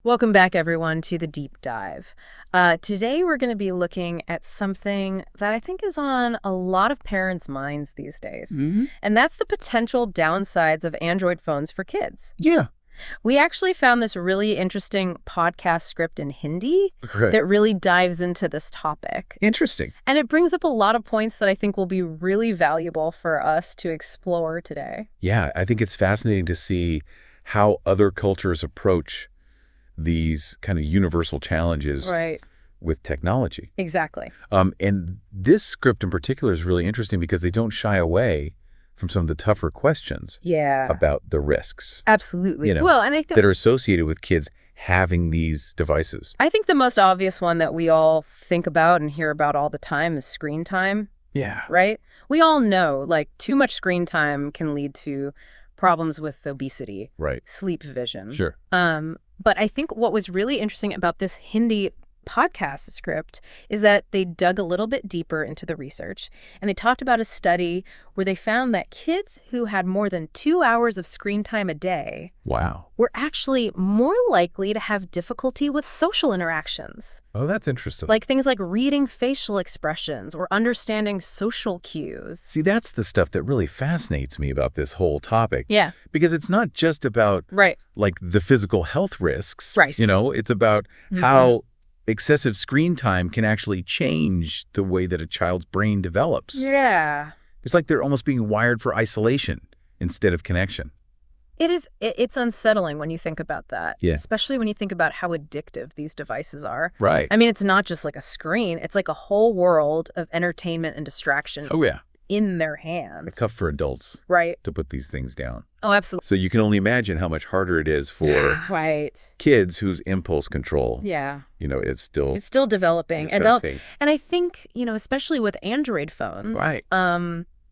Welcome back, everyone, to the Deep Dive. Today, we're going to be looking at something that I think is on a lot of parents' minds these days, and that's the potential downsides of Android phones for kids. Yeah. We actually found this really interesting podcast script in Hindi that really dives into this topic. Interesting. And it brings up a lot of points that I think will be really valuable for us to explore today. Yeah, I think it's fascinating to see how other cultures approach these kind of universal challenges with technology. Exactly. And this script in particular is really interesting because they don't shy away from some of the tougher questions about the risks. Absolutely. Well, and I think that are associated with kids having these devices. I think the most obvious one that we all think about and hear about all the time is screen time. Yeah. Right? We all know, like, too much screen time can lead to problems with obesity, sleep vision. Sure. But I think what was really interesting about this Hindi podcast script is that they dug a little bit deeper into the research, and they talked about a study where they found that kids who had more than 2 hours of screen time a day were actually more likely to have difficulty with social interactions. Oh, that's interesting. Like things like reading facial expressions or understanding social cues. See, that's the stuff that really fascinates me about this whole topic. Yeah. Because it's not just about like the physical health risks. You know, it's about how excessive screen time can actually change the way that a child's brain develops. Yeah. It's like they're almost being wired for isolation instead of connection. It's unsettling when you think about that. Yeah. Especially when you think about how addictive these devices are. Right. I mean, it's not just like a screen. It's like a whole world of entertainment and distraction in their hands. It's tough for adults to put these things down. Oh, absolutely. So you can only imagine how much harder it is for kids whose impulse control, you know, it's still developing. And I think, you know, especially with Android phones,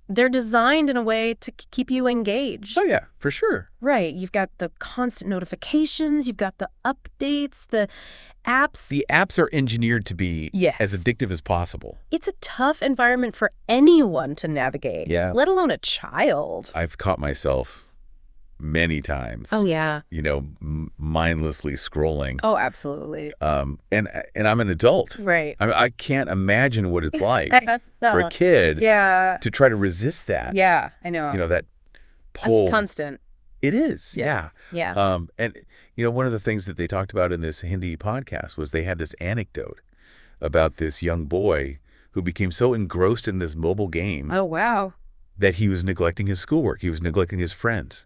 they're designed in a way to keep you engaged. Oh, yeah, for sure. Right. You've got the constant notifications. You've got the updates, the apps. The apps are engineered to be as addictive as possible. It's a tough environment for anyone to navigate, let alone a child. I've caught myself many times. Oh, yeah. You know, mindlessly scrolling. Oh, absolutely. And I'm an adult. Right. I can't imagine what it's like for a kid to try to resist that. Yeah, I know. You know, that pull. That's constant. It is, yeah. And, you know, one of the things that they talked about in this Hindi podcast was they had this anecdote about this young boy who became so engrossed in this mobile game. Oh, wow. That he was neglecting his schoolwork. He was neglecting his friends.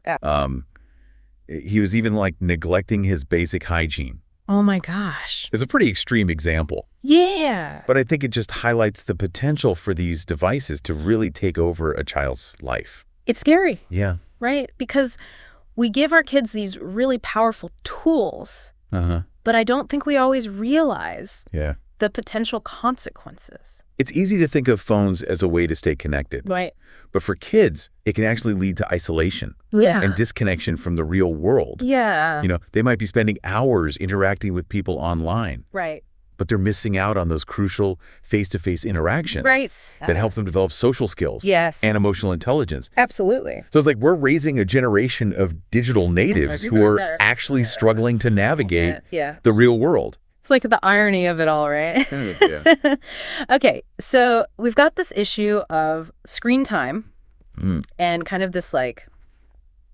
He was even like neglecting his basic hygiene. Oh my gosh. It's a pretty extreme example. Yeah. But I think it just highlights the potential for these devices to really take over a child's life. It's scary. Yeah. Right? Because we give our kids these really powerful tools, but I don't think we always realize the potential consequences. It's easy to think of phones as a way to stay connected. Right. But for kids, it can actually lead to isolation and disconnection from the real world. Yeah. You know, they might be spending hours interacting with people online. Right. But they're missing out on those crucial face-to-face interactions that help them develop social skills and emotional intelligence. Absolutely. So it's like we're raising a generation of digital natives who are actually struggling to navigate the real world. It's like the irony of it all, right? Okay, so we've got this issue of screen time and kind of this, like,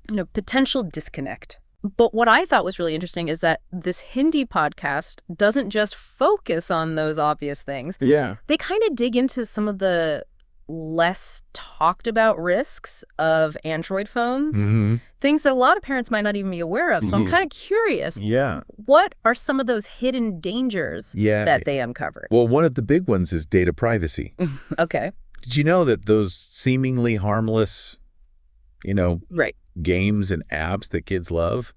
you know, potential disconnect. But what I thought was really interesting is that this Hindi podcast doesn't just focus on those obvious things. Yeah. They kind of dig into some of the less talked about risks of Android phones, things that a lot of parents might not even be aware of. So I'm kind of curious. Yeah. What are some of those hidden dangers that they uncovered? Well, one of the big ones is data privacy. Okay. Did you know that those seemingly harmless, you know, games and apps that kids love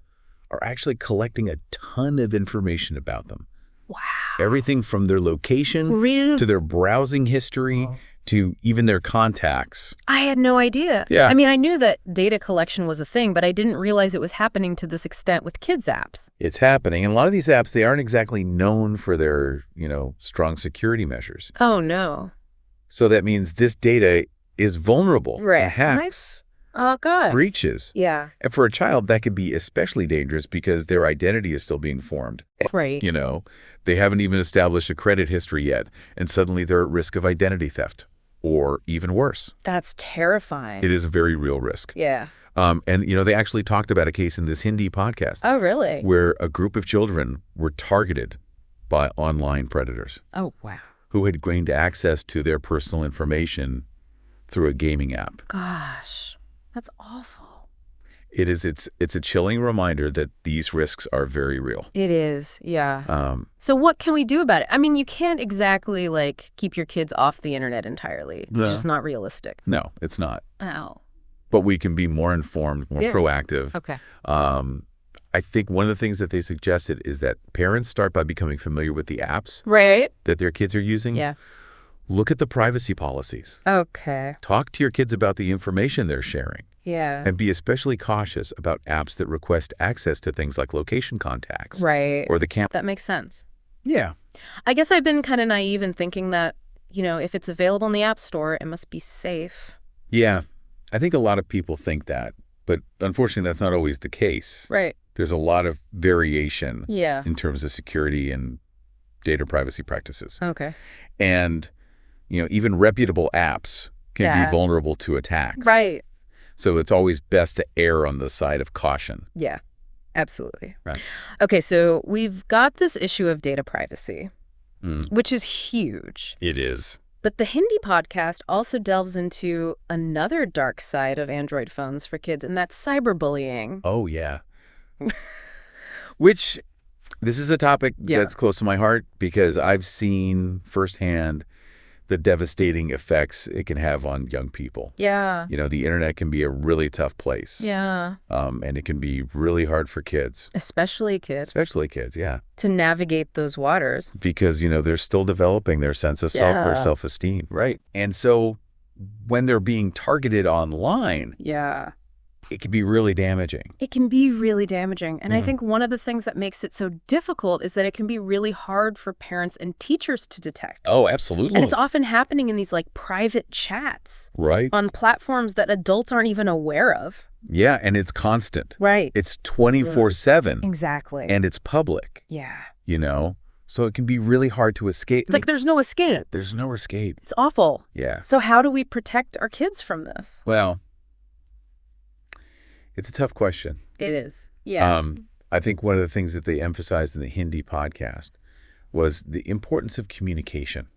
are actually collecting a ton of information about them? Wow. Everything from their location to their browsing history to even their contacts. I had no idea. Yeah. I mean, I knew that data collection was a thing, but I didn't realize it was happening to this extent with kids' apps. It's happening. And a lot of these apps, they aren't exactly known for their, you know, strong security measures. Oh, no. So that means this data is vulnerable to hacks Oh, gosh. breaches. Yeah. And for a child, that could be especially dangerous because their identity is still being formed. Right. You know, they haven't even established a credit history yet, and suddenly they're at risk of identity theft, or even worse. That's terrifying. It is a very real risk. Yeah. And, they actually talked about a case in this Hindi podcast. Oh, really? Where a group of children were targeted by online predators. Oh, wow. Who had gained access to their personal information through a gaming app. Gosh, that's awful. It's a chilling reminder that these risks are very real. It is, yeah. So what can we do about it? I mean, you can't exactly, keep your kids off the internet entirely. It's just not realistic. No, it's not. Oh. But we can be more informed, more proactive. Okay. I think one of the things that they suggested is that parents start by becoming familiar with the apps that their kids are using. Yeah. Look at the privacy policies. Okay. Talk to your kids about the information they're sharing. Yeah. And be especially cautious about apps that request access to things like location contacts. Right. Or the camp. That makes sense. Yeah. I guess I've been kind of naive in thinking that, if it's available in the App Store, it must be safe. Yeah. I think a lot of people think that, but unfortunately that's not always the case. Right. There's a lot of variation Yeah. in terms of security and data privacy practices. Okay. And, even reputable apps can be vulnerable to attacks. Right. So it's always best to err on the side of caution. Yeah, absolutely. Right. Okay, so we've got this issue of data privacy, which is huge. It is. But the Hindi podcast also delves into another dark side of Android phones for kids, and that's cyberbullying. Oh, yeah. Which, this is a topic that's close to my heart because I've seen firsthand the devastating effects it can have on young people. Yeah. The internet can be a really tough place. Yeah. And it can be really hard for kids. Especially kids. Yeah. To navigate those waters. Because, they're still developing their sense of self or self-esteem. Right. And so when they're being targeted online, it can be really damaging. It can be really damaging. And I think one of the things that makes it so difficult is that it can be really hard for parents and teachers to detect. Oh, absolutely. And it's often happening in these private chats. Right. On platforms that adults aren't even aware of. Yeah, and it's constant. Right. It's 24/7. Exactly. And it's public. Yeah. So it can be really hard to escape. It's there's no escape. There's no escape. It's awful. Yeah. So how do we protect our kids from this? Well, it's a tough question. It is. Yeah. I think one of the things that they emphasized in the Hindi podcast was the importance of communication.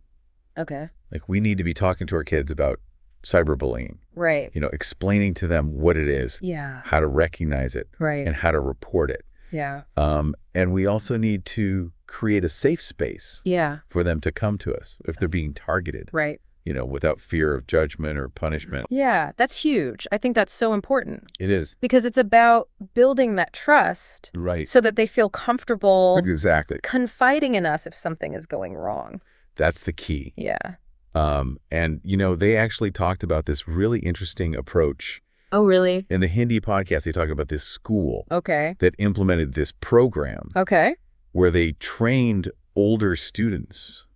Okay. We need to be talking to our kids about cyberbullying. Right. Explaining to them what it is. Yeah. How to recognize it. Right. And how to report it. Yeah. And we also need to create a safe space. Yeah. For them to come to us if they're being targeted. Right. Without fear of judgment or punishment. Yeah, that's huge. I think that's so important. It is. Because it's about building that trust. Right. So that they feel comfortable. Exactly. Confiding in us if something is going wrong. That's the key. Yeah. And, they actually talked about this really interesting approach. Oh, really? In the Hindi podcast, they talk about this school. Okay. That implemented this program. Okay. Where they trained older students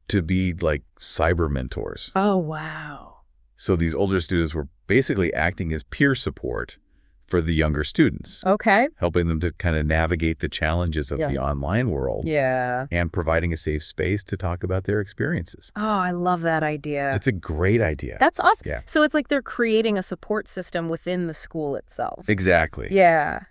to be cyber mentors. Oh, wow. So these older students were basically acting as peer support for the younger students. Okay. Helping them to kind of navigate the challenges of the online world. Yeah. And providing a safe space to talk about their experiences. Oh, I love that idea. That's a great idea. That's awesome. Yeah. So it's they're creating a support system within the school itself. Exactly. Yeah.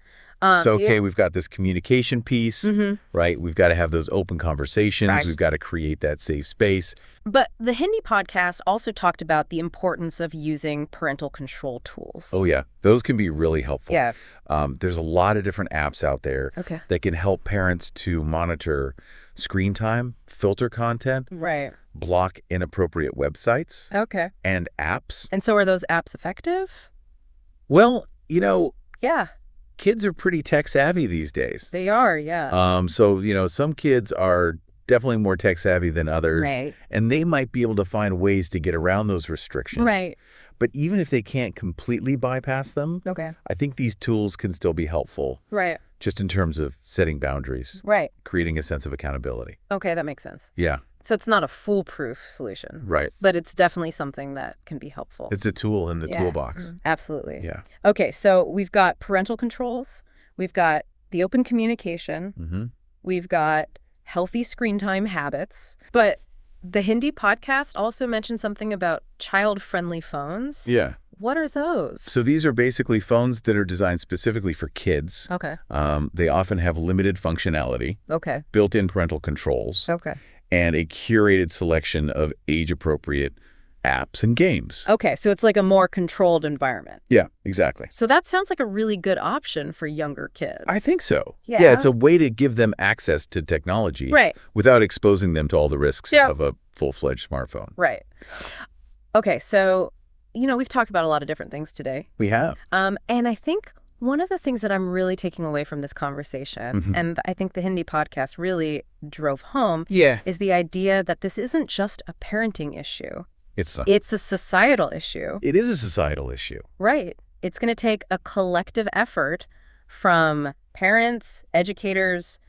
So, okay, we've got this communication piece, right? We've got to have those open conversations. Right. We've got to create that safe space. But the Hindi podcast also talked about the importance of using parental control tools. Oh, yeah. Those can be really helpful. Yeah. There's a lot of different apps out there that can help parents to monitor screen time, filter content, block inappropriate websites, and apps. And so are those apps effective? Well, yeah. Kids are pretty tech savvy these days. They are, yeah. So, some kids are definitely more tech savvy than others. Right. And they might be able to find ways to get around those restrictions. Right. But even if they can't completely bypass them, I think these tools can still be helpful. Right. Just in terms of setting boundaries. Right. Creating a sense of accountability. Okay, that makes sense. Yeah. So it's not a foolproof solution. Right. But it's definitely something that can be helpful. It's a tool in the toolbox. Absolutely. Yeah. Okay, so we've got parental controls. We've got the open communication. We've got healthy screen time habits. But the Hindi podcast also mentioned something about child-friendly phones. Yeah. What are those? So these are basically phones that are designed specifically for kids. Okay. They often have limited functionality. Okay. Built-in parental controls. Okay. And a curated selection of age-appropriate apps and games. Okay, so it's like a more controlled environment. Yeah, exactly. So that sounds like a really good option for younger kids. I think so. Yeah. It's a way to give them access to technology without exposing them to all the risks of a full-fledged smartphone. Right. Okay, so, we've talked about a lot of different things today. We have. And I think one of the things that I'm really taking away from this conversation, and I think the Hindi podcast really drove home, is the idea that this isn't just a parenting issue. It's a societal issue. It is a societal issue. Right. It's going to take a collective effort from parents, educators,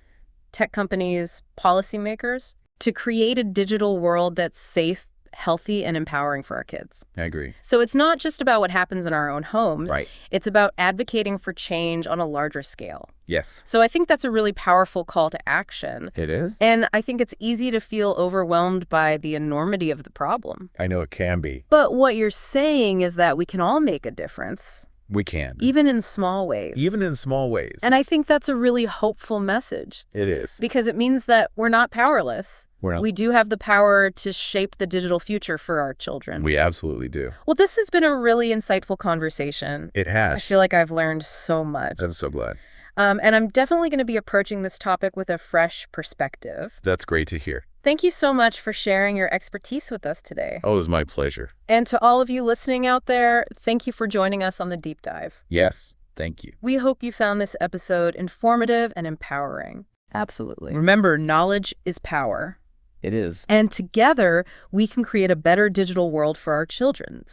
tech companies, policymakers to create a digital world that's safe, healthy, and empowering for our kids. I agree. So it's not just about what happens in our own homes. Right. It's about advocating for change on a larger scale. Yes. So I think that's a really powerful call to action. It is. And I think it's easy to feel overwhelmed by the enormity of the problem. I know it can be. But what you're saying is that we can all make a difference. We can. Even in small ways. Even in small ways. And I think that's a really hopeful message. It is. Because it means that we're not powerless. We do have the power to shape the digital future for our children. We absolutely do. Well, this has been a really insightful conversation. It has. I feel like I've learned so much. I'm so glad. And I'm definitely going to be approaching this topic with a fresh perspective. That's great to hear. Thank you so much for sharing your expertise with us today. Oh, it was my pleasure. And to all of you listening out there, thank you for joining us on the Deep Dive. Yes, thank you. We hope you found this episode informative and empowering. Absolutely. Remember, knowledge is power. It is. And together, we can create a better digital world for our children.